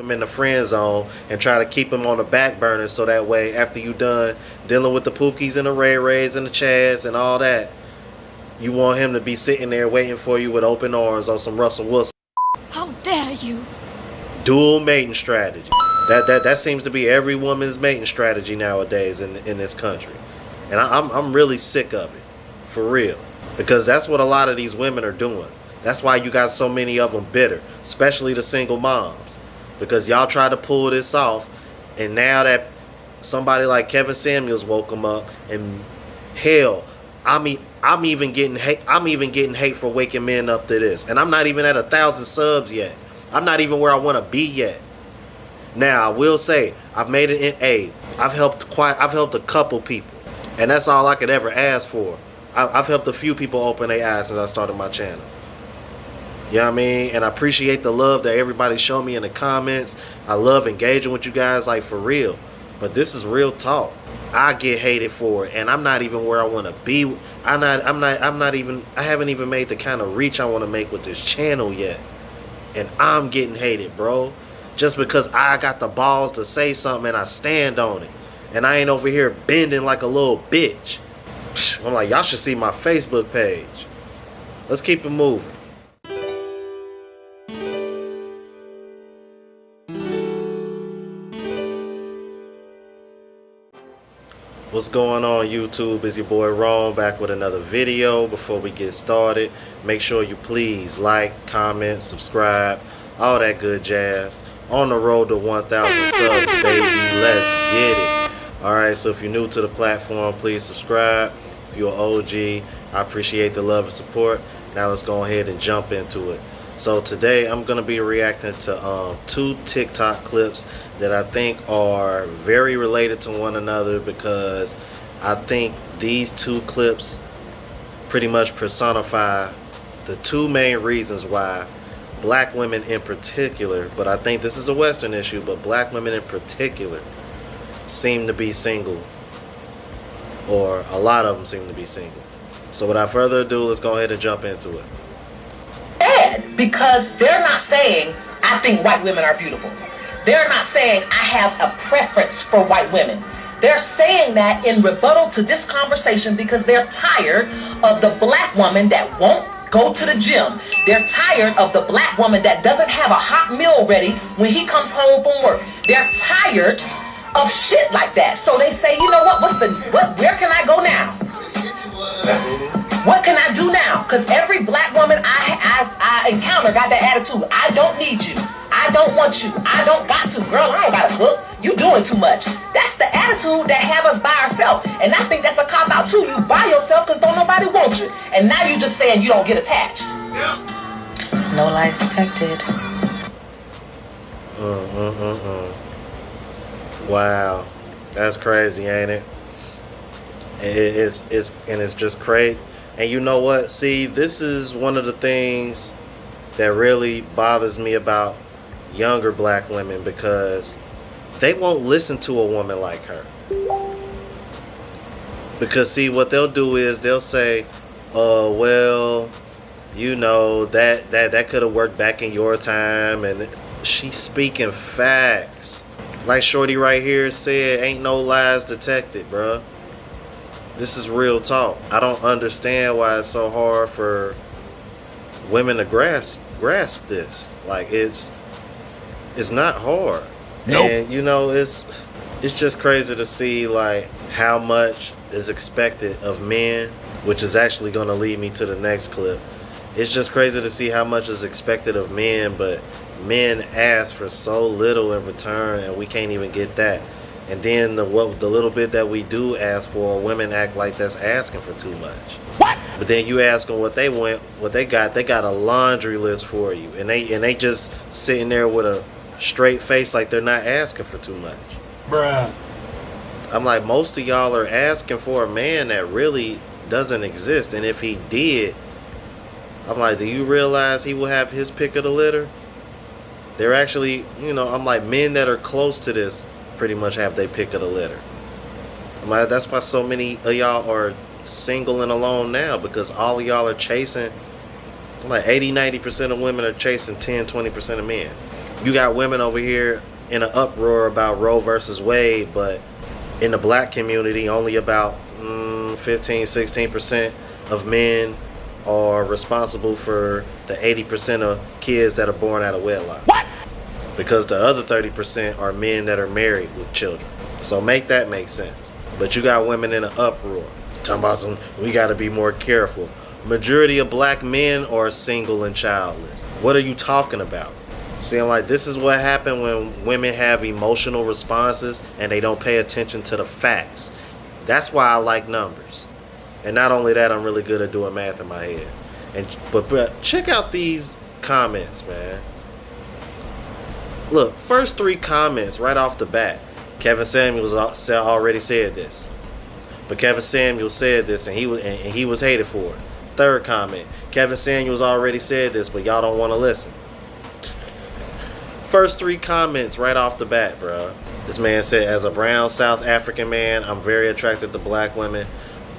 them in the friend zone and try to keep them on the back burner so that way after you done dealing with the Pookies and the Ray Rays and the Chads and all that, you want him to be sitting there waiting for you with open arms on some Russell Wilson. How dare you? Dual mating strategy. That seems to be every woman's mating strategy nowadays in this country. And I'm really sick of it. For real. Because that's what a lot of these women are doing. That's why you got so many of them bitter. Especially the single moms. Because y'all tried to pull this off. And now that somebody like Kevin Samuels woke them up. And hell, I'm even getting hate for waking men up to this. And I'm not even at 1,000 subs yet. I'm not even where I want to be yet. Now I will say I've made it in A. I've helped a couple people. And that's all I could ever ask for. I've helped a few people open their eyes since I started my channel. You know what I mean? And I appreciate the love that everybody showed me in the comments. I love engaging with you guys, like, for real. But this is real talk. I get hated for it, and I'm not even where I want to be. I haven't even made the kind of reach I want to make with this channel yet. And I'm getting hated, bro. Just because I got the balls to say something and I stand on it. And I ain't over here bending like a little bitch. I'm like, y'all should see my Facebook page. Let's keep it moving. What's going on, YouTube? It's your boy Rome back with another video. Before we get started, make sure you please like, comment, subscribe, all that good jazz. On the road to 1,000 subs, baby. Let's get it. Alright, so if you're new to the platform, please subscribe. If you're an OG, I appreciate the love and support. Now let's go ahead and jump into it. So today I'm going to be reacting to two TikTok clips that I think are very related to one another, because I think these two clips pretty much personify the two main reasons why black women in particular, but I think this is a Western issue, but black women in particular seem to be single, or a lot of them seem to be single. So without further ado, let's go ahead and jump into it. Because they're not saying, I think white women are beautiful. They're not saying, I have a preference for white women. They're saying that in rebuttal to this conversation because they're tired of the black woman that won't go to the gym. They're tired of the black woman that doesn't have a hot meal ready when he comes home from work. They're tired of shit like that. So they say, you know what, where can I go now? What can I do now? Because every black woman I encounter got that attitude. I don't need you. I don't want you. I don't got to. Girl, I ain't got to cook. You doing too much. That's the attitude that have us by ourselves. And I think that's a cop-out too. You by yourself because don't nobody want you. And now you just saying you don't get attached. No lies detected. Wow. That's crazy, ain't it? It's just crazy. And you know what? See, this is one of the things that really bothers me about younger black women, because they won't listen to a woman like her. Because see, what they'll do is they'll say, well, you know, that could have worked back in your time. And she's speaking facts. Like Shorty right here said, ain't no lies detected, bruh. This is real talk. I don't understand why it's so hard for women to grasp this. Like, it's not hard. Nope. And you know, it's just crazy to see like how much is expected of men, which is actually going to lead me to the next clip. It's just crazy to see how much is expected of men, but men ask for so little in return, and we can't even get that. And then the little bit that we do ask for, women act like that's asking for too much. What? But then you ask them what they want, what they got a laundry list for you, and they just sitting there with a straight face like they're not asking for too much. Bruh. I'm like, most of y'all are asking for a man that really doesn't exist, and if he did, I'm like, do you realize he will have his pick of the litter? They're actually, you know, I'm like, men that are close to this pretty much have their pick of the litter. I'm like, that's why so many of y'all are single and alone now, because all of y'all are chasing, I'm like 80-90% of women are chasing 10-20% of men. You got women over here in an uproar about Roe versus Wade, but in the black community, only about 15-16% of men are responsible for the 80% of kids that are born out of wedlock. What? Because the other 30% are men that are married with children. So make that make sense. But you got women in an uproar talking about some, we got to be more careful. Majority of black men are single and childless. What are you talking about? See, I'm like, this is what happened when women have emotional responses and they don't pay attention to the facts. That's why I like numbers. And not only that, I'm really good at doing math in my head. But check out these comments, man. Look, first 3 comments right off the bat. Kevin Samuels already said this. But Kevin Samuels said this and he was hated for it. Third comment. Kevin Samuels already said this, but y'all don't want to listen. First 3 comments right off the bat, bro. This man said, as a brown South African man, I'm very attracted to black women,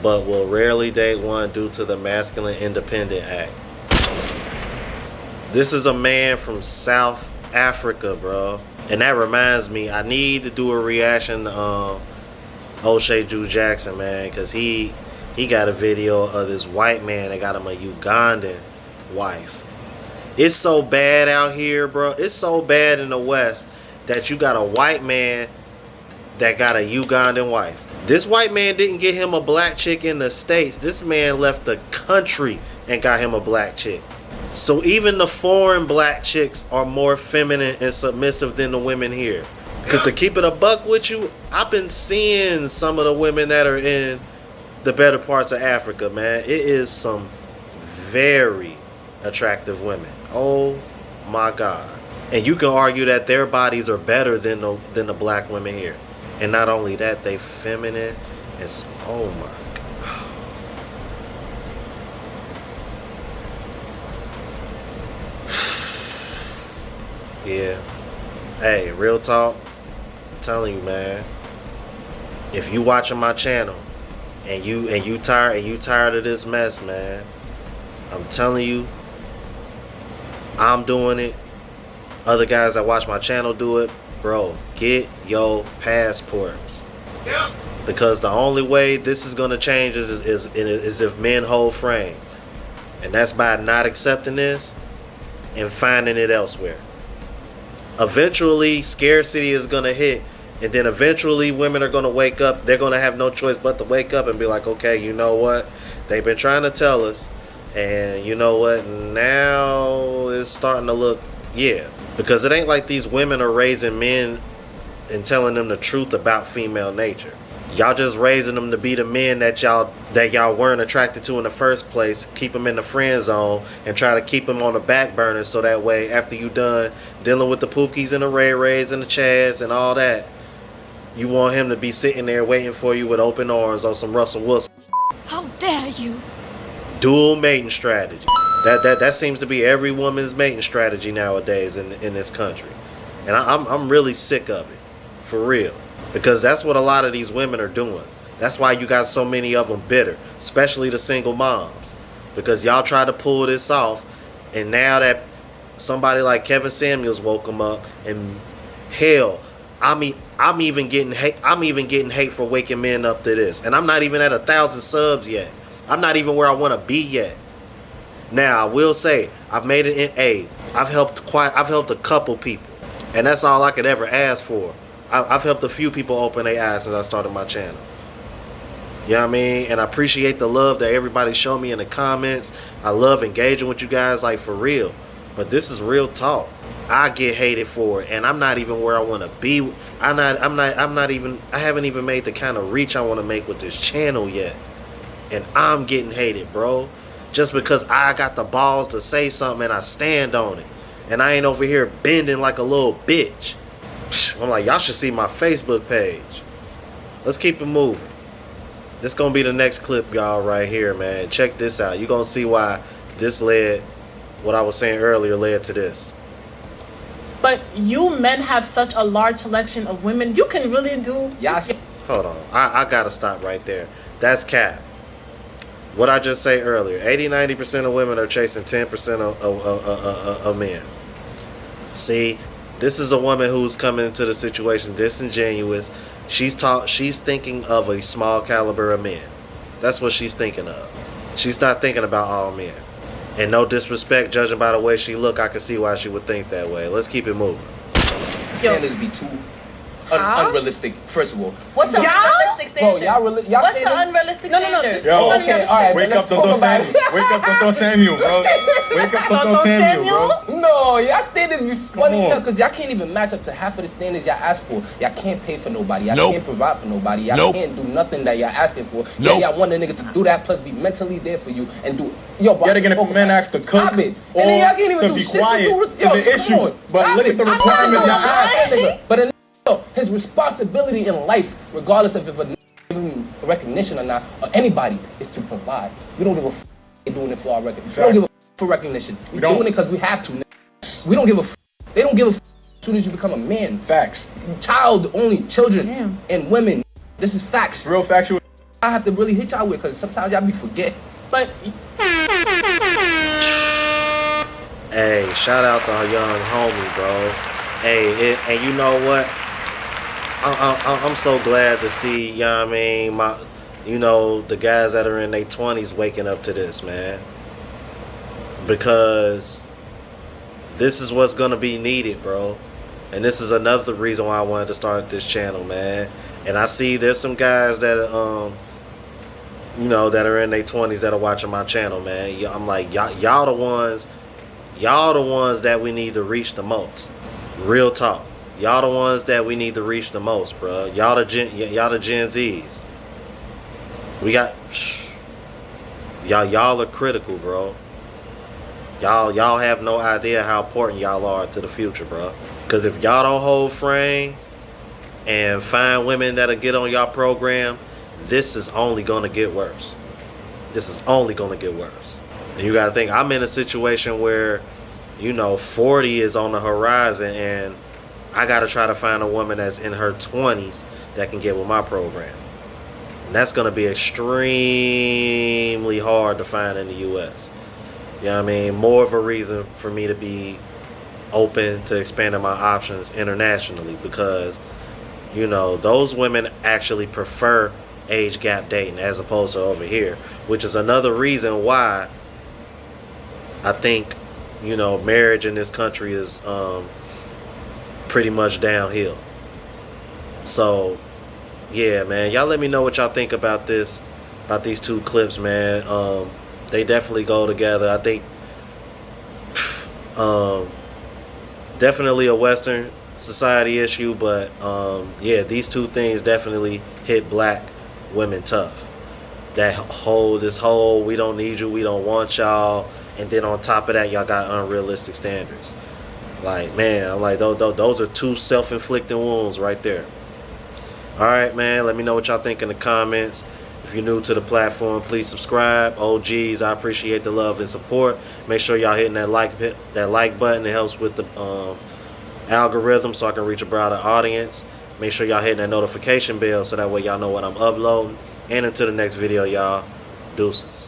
but will rarely date one due to the Masculine Independent Act. This is a man from South Africa, bro. And that reminds me, I need to do a reaction to O'Shea Jew Jackson, man, because he got a video of this white man that got him a Ugandan wife. It's so bad out here, bro. It's so bad in the West that you got a white man that got a Ugandan wife. This white man didn't get him a black chick in the States. This man left the country and got him a black chick. So even the foreign black chicks are more feminine and submissive than the women here. Because to keep it a buck with you, I've been seeing some of the women that are in the better parts of Africa, man. It is some very attractive women. Oh my God. And you can argue that their bodies are better than the black women here. And not only that, they feminine. It's, oh my God. Yeah. Hey, real talk. I'm telling you, man. If you watching my channel and you tired of this mess, man, I'm telling you, I'm doing it. Other guys that watch my channel do it. Bro, get your passports. Yeah. Because the only way this is gonna change is if men hold frame. And that's by not accepting this and finding it elsewhere. Eventually, scarcity is gonna hit, and then eventually women are gonna wake up. They're gonna have no choice but to wake up and be like, okay, you know what? They've been trying to tell us, and you know what? Now it's starting to look, yeah. Because it ain't like these women are raising men and telling them the truth about female nature. Y'all just raising them to be the men that y'all weren't attracted to in the first place. Keep them in the friend zone and try to keep them on the back burner so that way after you done dealing with the Pookies and the Ray Rays and the Chads and all that, you want him to be sitting there waiting for you with open arms on some Russell Wilson. How dare you? Dual mating strategy. That seems to be every woman's mating strategy nowadays in this country. And I'm really sick of it. For real. Because that's what a lot of these women are doing. That's why you got so many of them bitter. Especially the single moms. Because y'all try to pull this off. And now that somebody like Kevin Samuels woke them up. And hell, I'm even getting hate for waking men up to this. And I'm not even at 1,000 subs yet. I'm not even where I want to be yet. Now, I will say, I've made it in A. I've helped a couple people. And that's all I could ever ask for. I've helped a few people open their eyes since I started my channel. You know what I mean? And I appreciate the love that everybody showed me in the comments. I love engaging with you guys, like, for real. But this is real talk. I get hated for it, and I'm not even where I want to be. I haven't even made the kind of reach I want to make with this channel yet. And I'm getting hated, bro. Just because I got the balls to say something and I stand on it. And I ain't over here bending like a little bitch. I'm like, y'all should see my Facebook page. Let's keep it moving. This gonna be the next clip, y'all, right here, man. Check this out. You're gonna see why this led, what I was saying earlier, led to this. But you men have such a large selection of women. You can really do... Yes. Hold on. I gotta stop right there. That's cap. What I just say earlier, 80-90% of women are chasing 10% of men. See, This is a woman who's coming into the situation disingenuous. She's thinking of a small caliber of men. That's what she's thinking of. She's not thinking about all men. And no disrespect, judging by the way she look, I can see why she would think that way. Let's keep it moving. Standards be too unrealistic. First of all, What's the unrealistic bro, standard? y'all What's the standards? unrealistic No, standard? just Okay, all right. Wake then up, let's talk Dr. about Samuel. it. Wake up, Dr. Samuel, bro. Wake up, Dr. Samuel, bro. No, y'all standards be funny on. because y'all can't even match up to half of the standards y'all ask for. Y'all can't pay for nobody. Y'all can't provide for nobody. Y'all can't do nothing that y'all asking for. Yeah, y'all want a nigga to do that plus be mentally there for you and do. Yo, Yet again, if a man asks to cook Stop it. or And then y'all can't even to do be shit quiet to do. is an issue. But look at the requirements y'all ask. But a nigga, his responsibility in life, regardless of if a nigga give him recognition or not, or anybody, is to provide. We don't give a f they doing it for our recognition. We don't give a f for recognition. We're doing it because we have to. We don't give a f. They don't give a f as soon as you become a man. Facts. Child only, children and women. This is facts. Real factual. I have to really hit y'all with because sometimes y'all be forget. But Hey, shout out to her young homie, bro. Hey, and you know what? I'm so glad to see, you know what I mean, the guys that are in their 20s waking up to this, man. Because this is what's going to be needed, bro. And this is another reason why I wanted to start this channel, man. And I see there's some guys that that are in their 20s that are watching my channel, man. I'm like, y'all the ones that we need to reach the most. Real talk. Y'all the ones that we need to reach the most, bro. Y'all the Gen Zs. We got y'all are critical, bro. Y'all have no idea how important y'all are to the future, bro. Cause if y'all don't hold frame and find women that'll get on y'all program, this is only gonna get worse. This is only gonna get worse. And you gotta think, I'm in a situation where 40 is on the horizon, and I gotta try to find a woman that's in her 20s that can get with my program. And that's gonna be extremely hard to find in the US. You know what I mean? More of a reason for me to be open to expanding my options internationally, because those women actually prefer age gap dating as opposed to over here, which is another reason why I think marriage in this country is pretty much downhill. So yeah, man, y'all let me know what y'all think about these two clips, man. They definitely go together. I think definitely a Western society issue, but yeah, these two things definitely hit black women tough. This whole we don't need you, we don't want y'all, and then on top of that, y'all got unrealistic standards. Like, man, I'm like, those are two self-inflicted wounds right there. All right, man, let me know what y'all think in the comments. If you're new to the platform, please subscribe. OGs, I appreciate the love and support. Make sure y'all hitting that like button. It helps with the algorithm so I can reach a broader audience. Make sure y'all hitting that notification bell so that way y'all know when I'm uploading. And until the next video, y'all, deuces.